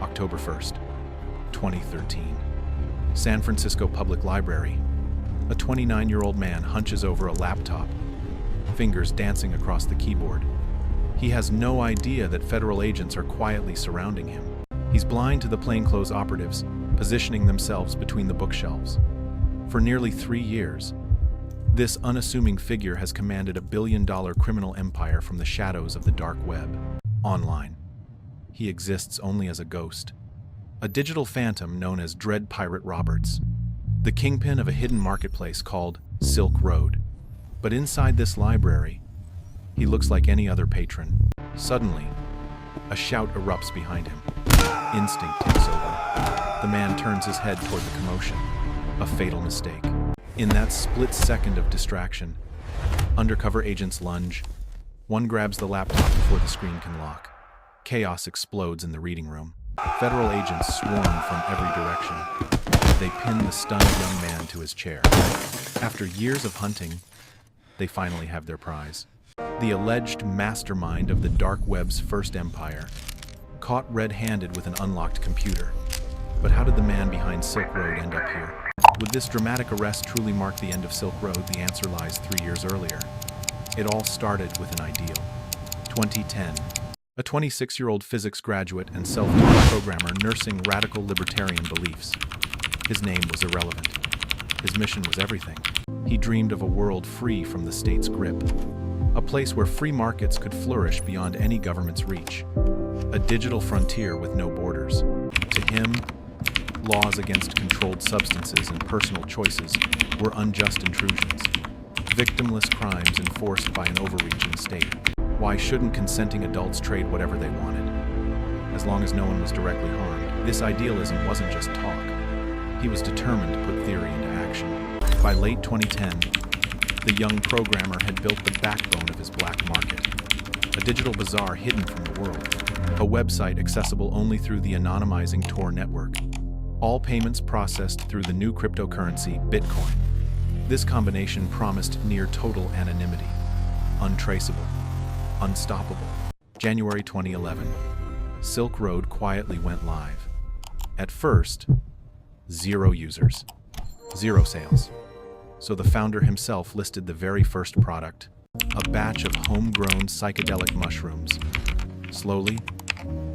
October 1st, 2013. San Francisco Public Library. A 29-year-old man hunches over a laptop, fingers dancing across the keyboard. He has no idea that federal agents are quietly surrounding him. He's blind to the plainclothes operatives, positioning themselves between the bookshelves. For nearly 3 years, this unassuming figure has commanded a billion-dollar criminal empire from the shadows of the dark web. Online, he exists only as a ghost, a digital phantom known as Dread Pirate Roberts, the kingpin of a hidden marketplace called Silk Road. But inside this library, he looks like any other patron. Suddenly, a shout erupts behind him. Instinct takes over. The man turns his head toward the commotion. A fatal mistake. In that split second of distraction, undercover agents lunge. One grabs the laptop before the screen can lock. Chaos explodes in the reading room. Federal agents swarm from every direction. They pin the stunned young man to his chair. After years of hunting, they finally have their prize. The alleged mastermind of the dark web's first empire, caught red-handed with an unlocked computer. But how did the man behind Silk Road end up here? Would this dramatic arrest truly mark the end of Silk Road? The answer lies 3 years earlier. It all started with an ideal. 2010. A 26-year-old physics graduate and self-taught programmer nursing radical libertarian beliefs. His name was irrelevant. His mission was everything. He dreamed of a world free from the state's grip. A place where free markets could flourish beyond any government's reach. A digital frontier with no borders. To him, laws against controlled substances and personal choices were unjust intrusions. Victimless crimes enforced by an overreaching state. Why shouldn't consenting adults trade whatever they wanted, as long as no one was directly harmed? This idealism wasn't just talk. He was determined to put theory into action. By late 2010, the young programmer had built the backbone of his black market. A digital bazaar hidden from the world. A website accessible only through the anonymizing Tor network. All payments processed through the new cryptocurrency, Bitcoin. This combination promised near total anonymity. Untraceable. Unstoppable. January 2011. Silk Road quietly went live. At first, 0 users. 0 sales. So the founder himself listed the very first product, a batch of homegrown psychedelic mushrooms. Slowly,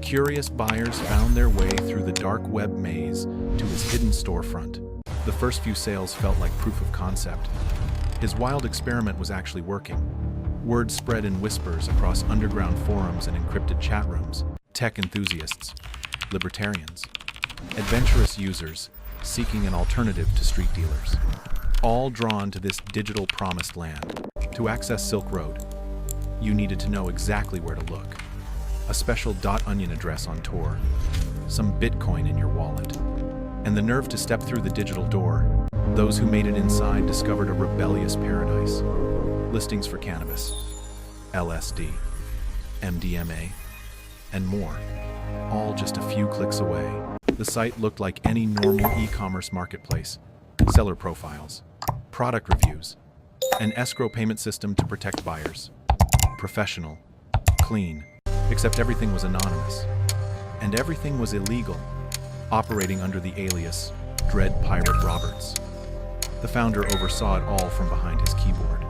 curious buyers found their way through the dark web maze to his hidden storefront. The first few sales felt like proof of concept. His wild experiment was actually working. Word spread in whispers across underground forums and encrypted chat rooms. Tech enthusiasts, libertarians, adventurous users seeking an alternative to street dealers. All drawn to this digital promised land. To access Silk Road, you needed to know exactly where to look. A special .onion address on Tor, some Bitcoin in your wallet, and the nerve to step through the digital door. Those who made it inside discovered a rebellious paradise. Listings for cannabis, LSD, MDMA, and more, all just a few clicks away. The site looked like any normal e-commerce marketplace. Seller profiles, product reviews, an escrow payment system to protect buyers. Professional, clean, except everything was anonymous. And everything was illegal, operating under the alias Dread Pirate Roberts. The founder oversaw it all from behind his keyboard.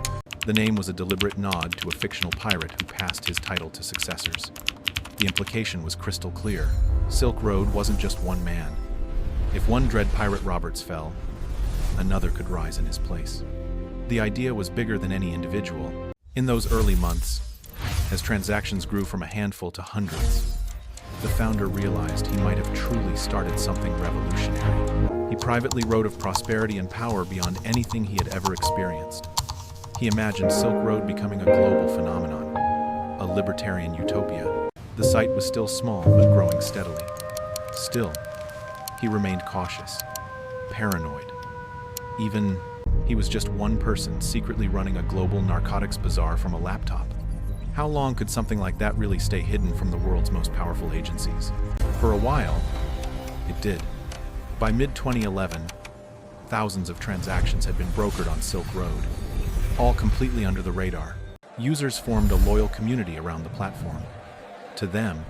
The name was a deliberate nod to a fictional pirate who passed his title to successors. The implication was crystal clear. Silk Road wasn't just one man. If one Dread Pirate Roberts fell, another could rise in his place. The idea was bigger than any individual. In those early months, as transactions grew from a handful to hundreds, the founder realized he might have truly started something revolutionary. He privately wrote of prosperity and power beyond anything he had ever experienced. He imagined Silk Road becoming a global phenomenon, a libertarian utopia. The site was still small, but growing steadily. Still, he remained cautious, paranoid. Even, he was just one person secretly running a global narcotics bazaar from a laptop. How long could something like that really stay hidden from the world's most powerful agencies? For a while, it did. By mid-2011, thousands of transactions had been brokered on Silk Road, all completely under the radar. Users formed a loyal community around the platform. To them,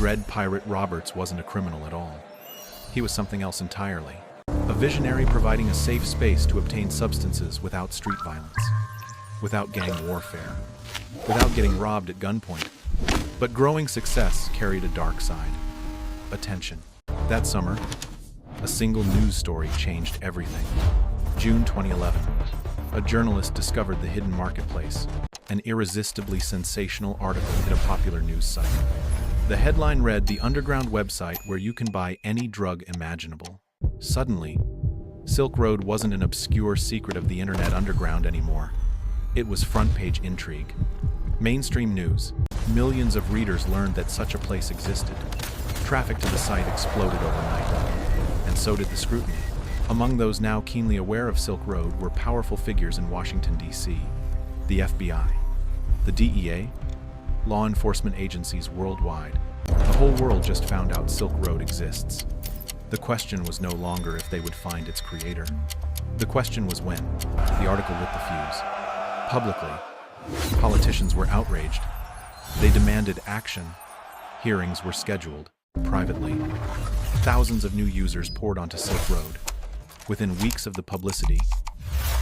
Dread Pirate Roberts wasn't a criminal at all. He was something else entirely. A visionary providing a safe space to obtain substances without street violence, without gang warfare, without getting robbed at gunpoint. But growing success carried a dark side. Attention. That summer, a single news story changed everything. June 2011. A journalist discovered the hidden marketplace. An irresistibly sensational article hit a popular news site. The headline read, "The underground website where you can buy any drug imaginable." Suddenly, Silk Road wasn't an obscure secret of the internet underground anymore. It was front-page intrigue. Mainstream news. Millions of readers learned that such a place existed. Traffic to the site exploded overnight, and so did the scrutiny. Among those now keenly aware of Silk Road were powerful figures in Washington, D.C., the FBI, the DEA, law enforcement agencies worldwide. The whole world just found out Silk Road exists. The question was no longer if they would find its creator. The question was when. The article lit the fuse. Publicly, politicians were outraged. They demanded action. Hearings were scheduled. Privately, thousands of new users poured onto Silk Road. Within weeks of the publicity,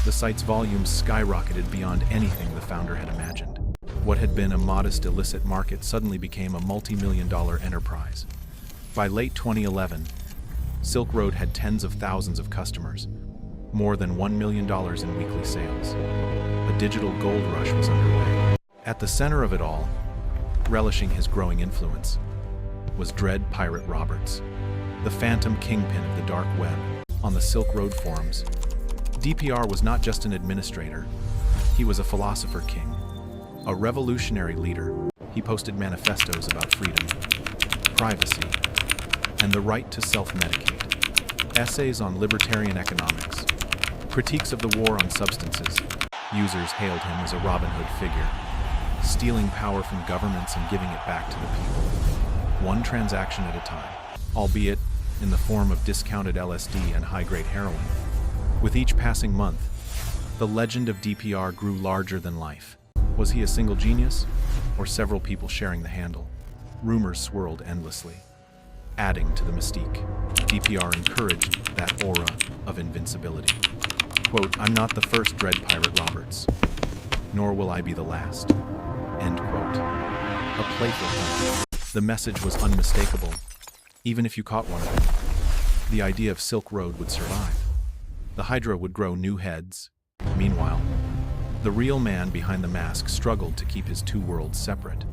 the site's volumes skyrocketed beyond anything the founder had imagined. What had been a modest illicit market suddenly became a multi-million-dollar enterprise. By late 2011, Silk Road had tens of thousands of customers, more than $1 million in weekly sales. A digital gold rush was underway. At the center of it all, relishing his growing influence, was Dread Pirate Roberts, the phantom kingpin of the dark web. On the Silk Road forums, DPR was not just an administrator, he was a philosopher king, a revolutionary leader. He posted manifestos about freedom, privacy, and the right to self-medicate, essays on libertarian economics, critiques of the war on substances. Users hailed him as a Robin Hood figure, stealing power from governments and giving it back to the people, one transaction at a time, albeit in the form of discounted LSD and high-grade heroin. With each passing month, the legend of DPR grew larger than life. Was he a single genius, or several people sharing the handle? Rumors swirled endlessly, adding to the mystique. DPR encouraged that aura of invincibility. Quote, "I'm not the first Dread Pirate Roberts, nor will I be the last." End quote. A playful hint. The message was unmistakable, even if you caught one of them. The idea of Silk Road would survive. The Hydra would grow new heads. Meanwhile, the real man behind the mask struggled to keep his two worlds separate.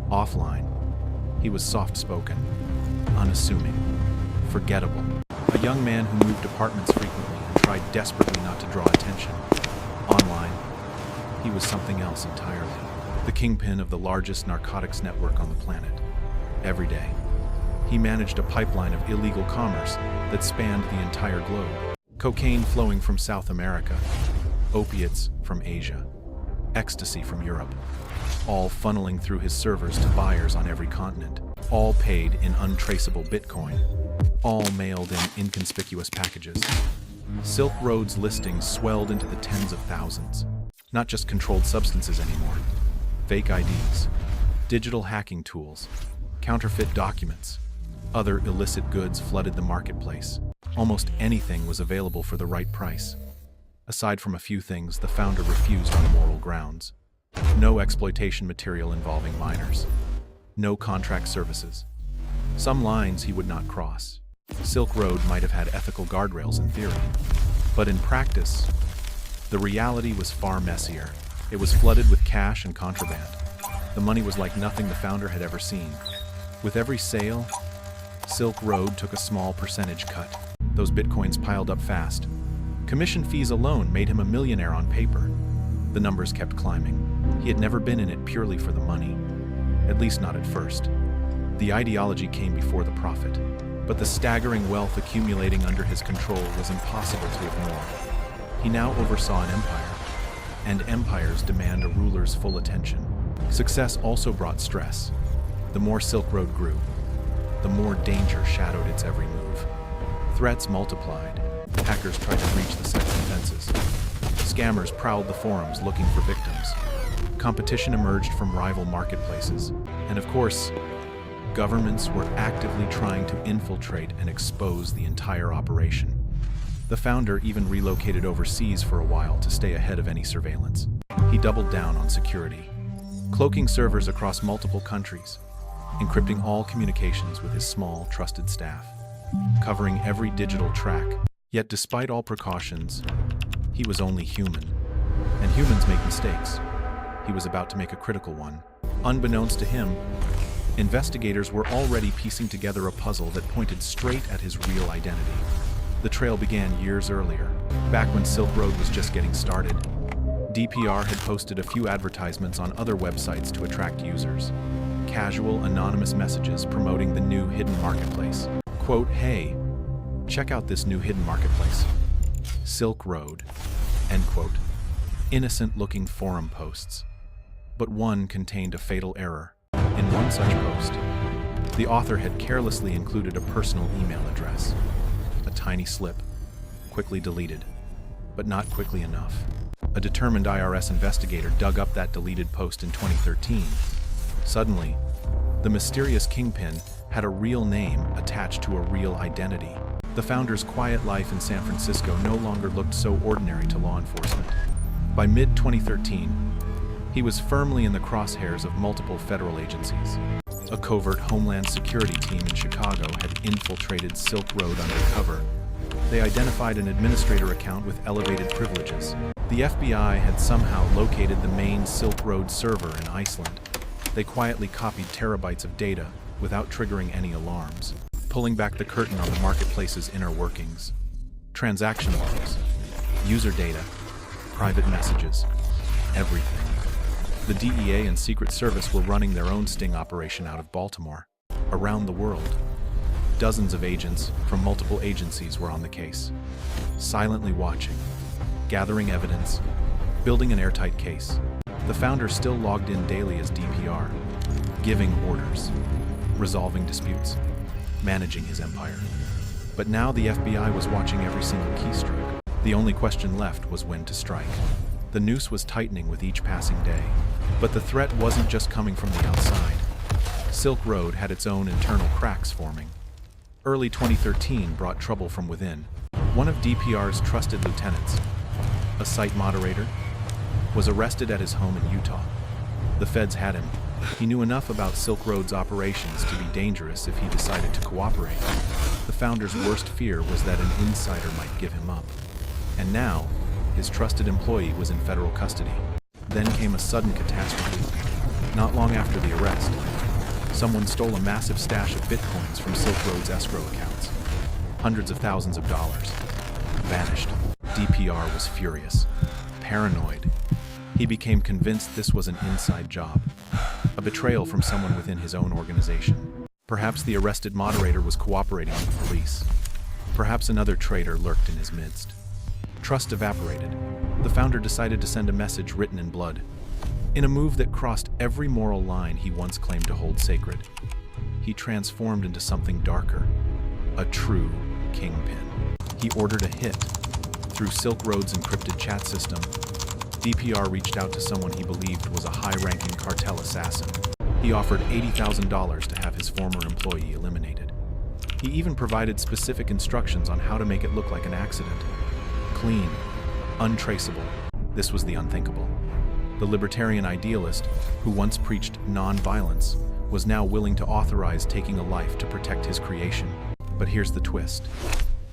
Offline, he was soft-spoken, unassuming, forgettable. A young man who moved apartments frequently and tried desperately not to draw attention. Online, he was something else entirely. The kingpin of the largest narcotics network on the planet. Every day, he managed a pipeline of illegal commerce that spanned the entire globe. Cocaine flowing from South America, opiates from Asia, ecstasy from Europe, all funneling through his servers to buyers on every continent, all paid in untraceable Bitcoin, all mailed in inconspicuous packages. Silk Road's listings swelled into the tens of thousands. Not just controlled substances anymore. Fake IDs, digital hacking tools, counterfeit documents, other illicit goods flooded the marketplace. Almost anything was available for the right price. Aside from a few things the founder refused on moral grounds. No exploitation material involving minors. No contract services. Some lines he would not cross. Silk Road might have had ethical guardrails in theory, but in practice, the reality was far messier. It was flooded with cash and contraband. The money was like nothing the founder had ever seen. With every sale, Silk Road took a small percentage cut. Those bitcoins piled up fast. Commission fees alone made him a millionaire on paper. The numbers kept climbing. He had never been in it purely for the money, at least not at first. The ideology came before the profit, but the staggering wealth accumulating under his control was impossible to ignore. He now oversaw an empire, and empires demand a ruler's full attention. Success also brought stress. The more Silk Road grew, the more danger shadowed its every move. Threats multiplied. Hackers tried to breach the site's defenses. Scammers prowled the forums looking for victims. Competition emerged from rival marketplaces. And of course, Governments were actively trying to infiltrate and expose the entire operation. The founder even relocated overseas for a while to stay ahead of any surveillance. He doubled down on security, cloaking servers across multiple countries, encrypting all communications with his small, trusted staff, covering every digital track. Yet despite all precautions, he was only human. And humans make mistakes. He was about to make a critical one. Unbeknownst to him, investigators were already piecing together a puzzle that pointed straight at his real identity. The trail began years earlier, back when Silk Road was just getting started. DPR had posted a few advertisements on other websites to attract users. Casual, anonymous messages promoting the new hidden marketplace. Quote, "Hey, check out this new hidden marketplace. Silk Road." End quote. Innocent-looking forum posts. But one contained a fatal error. In one such post, the author had carelessly included a personal email address. A tiny slip, quickly deleted, but not quickly enough. A determined IRS investigator dug up that deleted post in 2013. Suddenly, the mysterious kingpin had a real name attached to a real identity. The founder's quiet life in San Francisco no longer looked so ordinary to law enforcement. By mid-2013, he was firmly in the crosshairs of multiple federal agencies. A covert Homeland Security team in Chicago had infiltrated Silk Road undercover. They identified an administrator account with elevated privileges. The FBI had somehow located the main Silk Road server in Iceland. They quietly copied terabytes of data without triggering any alarms, pulling back the curtain on the marketplace's inner workings. Transaction logs, user data, private messages, everything. The DEA and Secret Service were running their own sting operation out of Baltimore. Around the world, dozens of agents from multiple agencies were on the case, silently watching, gathering evidence, building an airtight case. The founder still logged in daily as DPR, giving orders, resolving disputes, managing his empire. But now the FBI was watching every single keystroke. The only question left was when to strike. The noose was tightening with each passing day. But the threat wasn't just coming from the outside. Silk Road had its own internal cracks forming. Early 2013 brought trouble from within. One of DPR's trusted lieutenants, a site moderator, was arrested at his home in Utah. The feds had him. He knew enough about Silk Road's operations to be dangerous if he decided to cooperate. The founder's worst fear was that an insider might give him up. And now, his trusted employee was in federal custody. Then came a sudden catastrophe. Not long after the arrest, someone stole a massive stash of bitcoins from Silk Road's escrow accounts. Hundreds of thousands of dollars. Vanished. DPR was furious. Paranoid. He became convinced this was an inside job. A betrayal from someone within his own organization. Perhaps the arrested moderator was cooperating with the police. Perhaps another traitor lurked in his midst. Trust evaporated. The founder decided to send a message written in blood. In a move that crossed every moral line he once claimed to hold sacred, he transformed into something darker. A true kingpin. He ordered a hit. Through Silk Road's encrypted chat system, DPR reached out to someone he believed was a high-ranking cartel assassin. He offered $80,000 to have his former employee eliminated. He even provided specific instructions on how to make it look like an accident. Clean, untraceable. This was the unthinkable. The libertarian idealist, who once preached non-violence, was now willing to authorize taking a life to protect his creation. But here's the twist.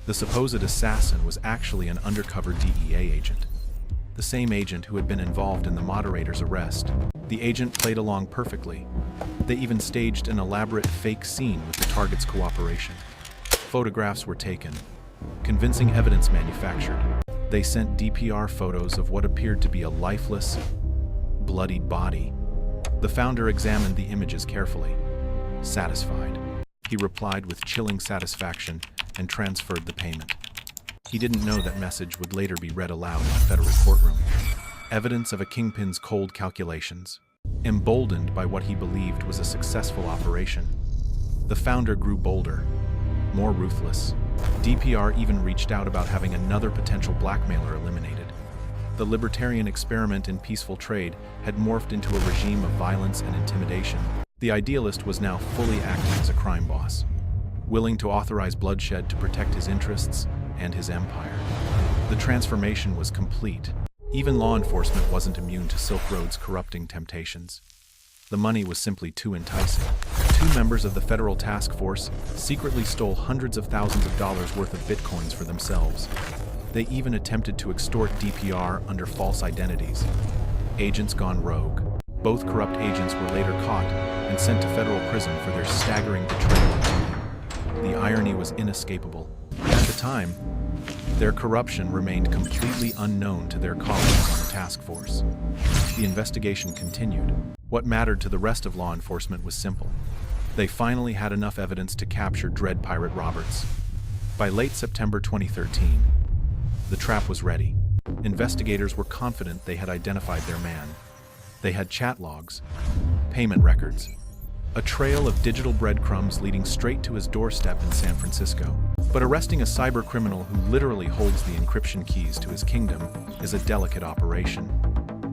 The supposed assassin was actually an undercover DEA agent. The same agent who had been involved in the moderator's arrest. The agent played along perfectly. They even staged an elaborate fake scene with the target's cooperation. Photographs were taken, convincing evidence manufactured. They sent DPR photos of what appeared to be a lifeless, bloodied body. The founder examined the images carefully. Satisfied. He replied with chilling satisfaction and transferred the payment. He didn't know that message would later be read aloud in a federal courtroom. Evidence of a kingpin's cold calculations. Emboldened by what he believed was a successful operation, the founder grew bolder, more ruthless. DPR even reached out about having another potential blackmailer eliminated. The libertarian experiment in peaceful trade had morphed into a regime of violence and intimidation. The idealist was now fully acting as a crime boss, willing to authorize bloodshed to protect his interests and his empire. The transformation was complete. Even law enforcement wasn't immune to Silk Road's corrupting temptations. The money was simply too enticing. 2 members of the federal task force secretly stole hundreds of thousands of dollars worth of bitcoins for themselves. They even attempted to extort DPR under false identities. Agents gone rogue. Both corrupt agents were later caught and sent to federal prison for their staggering betrayal. The irony was inescapable. At the time, their corruption remained completely unknown to their colleagues on the task force. The investigation continued. What mattered to the rest of law enforcement was simple. They finally had enough evidence to capture Dread Pirate Roberts. By late September 2013, the trap was ready. Investigators were confident they had identified their man. They had chat logs, payment records, a trail of digital breadcrumbs leading straight to his doorstep in San Francisco. But arresting a cyber criminal who literally holds the encryption keys to his kingdom is a delicate operation.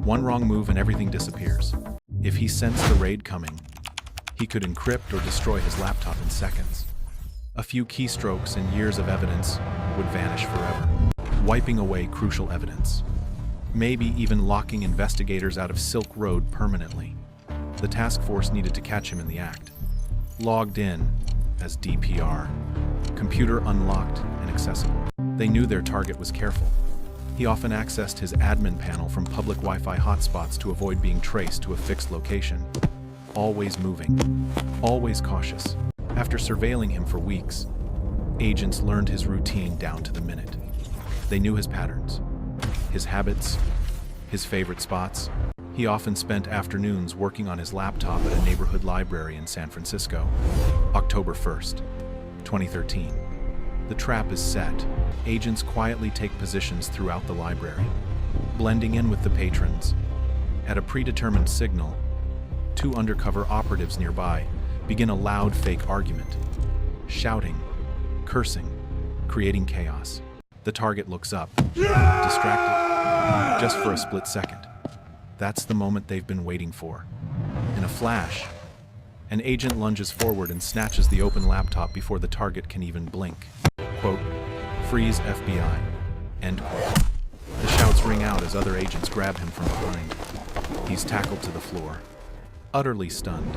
One wrong move and everything disappears. If he sensed the raid coming, he could encrypt or destroy his laptop in seconds. A few keystrokes and years of evidence would vanish forever, wiping away crucial evidence. Maybe even locking investigators out of Silk Road permanently. The task force needed to catch him in the act. Logged in as DPR. Computer unlocked and accessible. They knew their target was careful. He often accessed his admin panel from public Wi-Fi hotspots to avoid being traced to a fixed location. Always moving, always cautious. After surveilling him for weeks, agents learned his routine down to the minute. They knew his patterns, his habits, his favorite spots. He often spent afternoons working on his laptop at a neighborhood library in San Francisco. October 1st, 2013. The trap is set. Agents quietly take positions throughout the library, blending in with the patrons. At a predetermined signal, 2 undercover operatives nearby begin a loud fake argument, shouting, cursing, creating chaos. The target looks up, distracted, just for a split second. That's the moment they've been waiting for. In a flash, an agent lunges forward and snatches the open laptop before the target can even blink. Quote, "Freeze FBI," end quote. The shouts ring out as other agents grab him from behind. He's tackled to the floor, utterly stunned.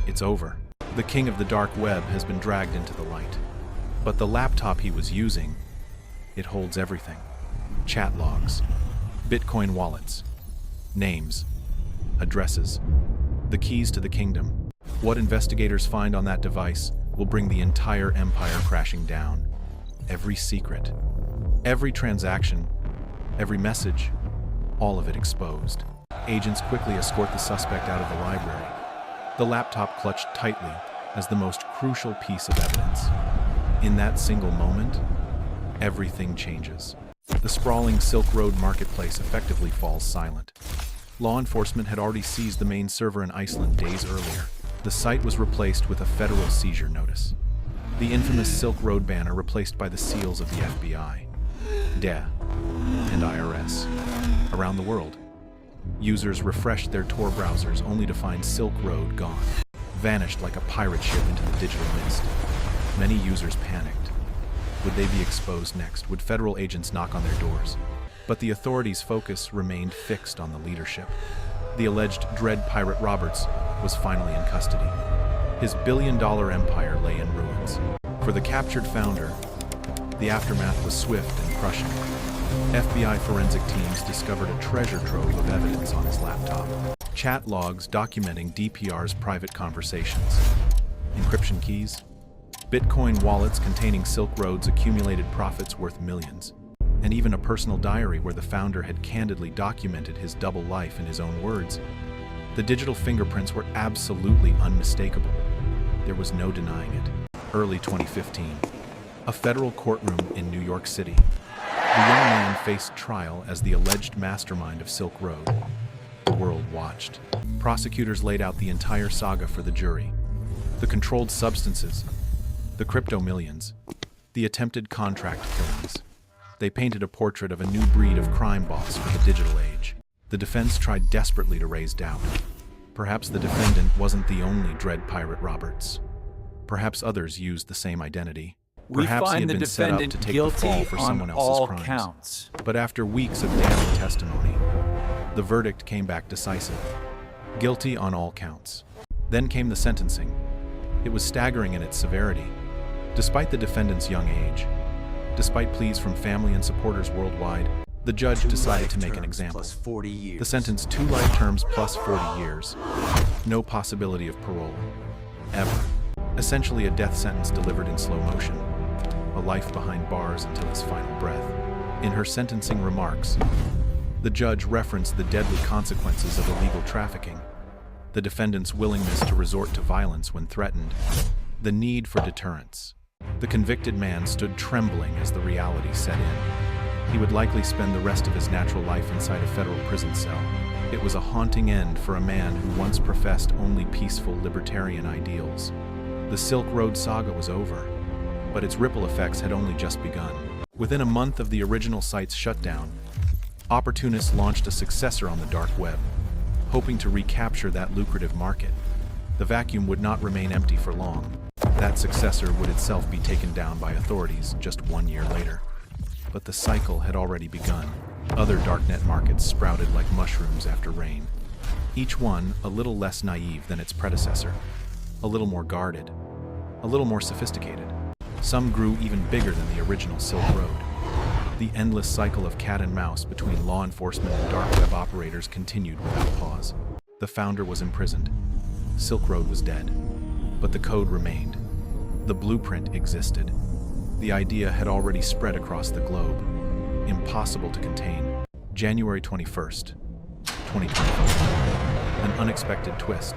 It's over. The king of the dark web has been dragged into the light. But the laptop he was using, it holds everything. Chat logs, Bitcoin wallets, names, addresses, the keys to the kingdom. What investigators find on that device will bring the entire empire crashing down. Every secret, every transaction, every message, all of it exposed. Agents quickly escort the suspect out of the library, the laptop clutched tightly as the most crucial piece of evidence. In that single moment, everything changes. The sprawling Silk Road marketplace effectively falls silent. Law enforcement had already seized the main server in Iceland days earlier. The site was replaced with a federal seizure notice. The infamous Silk Road banner replaced by the seals of the FBI, DEA, and IRS. Around the world, users refreshed their Tor browsers only to find Silk Road gone, vanished like a pirate ship into the digital mist. Many users panicked. Would they be exposed next? Would federal agents knock on their doors? But the authorities' focus remained fixed on the leadership. The alleged Dread Pirate Roberts was finally in custody. His billion-dollar empire lay in ruins. For the captured founder, the aftermath was swift and crushing. FBI forensic teams discovered a treasure trove of evidence on his laptop. Chat logs documenting DPR's private conversations. Encryption keys, Bitcoin wallets containing Silk Road's accumulated profits worth millions, and even a personal diary where the founder had candidly documented his double life in his own words. The digital fingerprints were absolutely unmistakable. There was no denying it. Early 2015, a federal courtroom in New York City. The young man faced trial as the alleged mastermind of Silk Road. The world watched. Prosecutors laid out the entire saga for the jury. The controlled substances, the crypto millions, the attempted contract killings. They painted a portrait of a new breed of crime boss for the digital age. The defense tried desperately to raise doubt. Perhaps the defendant wasn't the only dread pirate Roberts. Perhaps others used the same identity. We Perhaps he find had the been set up to defendant take the fall guilty for on someone else's all crimes. counts. But after weeks of damning testimony, the verdict came back decisive. Guilty on all counts. Then came the sentencing. It was staggering in its severity. Despite the defendant's young age, despite pleas from family and supporters worldwide, the judge decided to make an example. Plus 40 years. The sentence 2 life terms plus 40 years. No possibility of parole. Ever. Essentially a death sentence delivered in slow motion. A life behind bars until his final breath. In her sentencing remarks, the judge referenced the deadly consequences of illegal trafficking, the defendant's willingness to resort to violence when threatened, the need for deterrence. The convicted man stood trembling as the reality set in. He would likely spend the rest of his natural life inside a federal prison cell. It was a haunting end for a man who once professed only peaceful libertarian ideals. The Silk Road saga was over, but its ripple effects had only just begun. Within a month of the original site's shutdown, opportunists launched a successor on the dark web, hoping to recapture that lucrative market. The vacuum would not remain empty for long. That successor would itself be taken down by authorities just 1 year later. But the cycle had already begun. Other darknet markets sprouted like mushrooms after rain, each one a little less naive than its predecessor, a little more guarded, a little more sophisticated. Some grew even bigger than the original Silk Road. The endless cycle of cat and mouse between law enforcement and dark web operators continued without pause. The founder was imprisoned. Silk Road was dead. But the code remained. The blueprint existed. The idea had already spread across the globe. Impossible to contain. January 21st, 2025. An unexpected twist.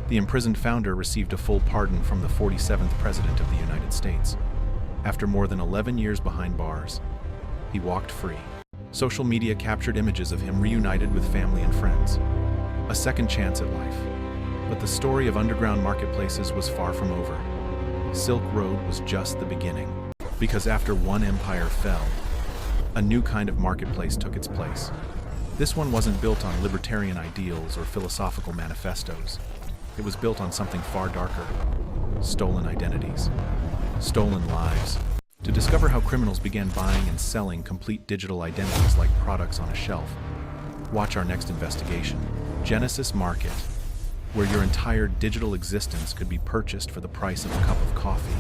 The imprisoned founder received a full pardon from the 47th President of the United States. After more than 11 years behind bars, he walked free. Social media captured images of him reunited with family and friends. A second chance at life. But the story of underground marketplaces was far from over. Silk Road was just the beginning. Because after one empire fell, a new kind of marketplace took its place. This one wasn't built on libertarian ideals or philosophical manifestos. It was built on something far darker. Stolen identities. Stolen lives. To discover how criminals began buying and selling complete digital identities like products on a shelf, watch our next investigation, Genesis Market, where your entire digital existence could be purchased for the price of a cup of coffee.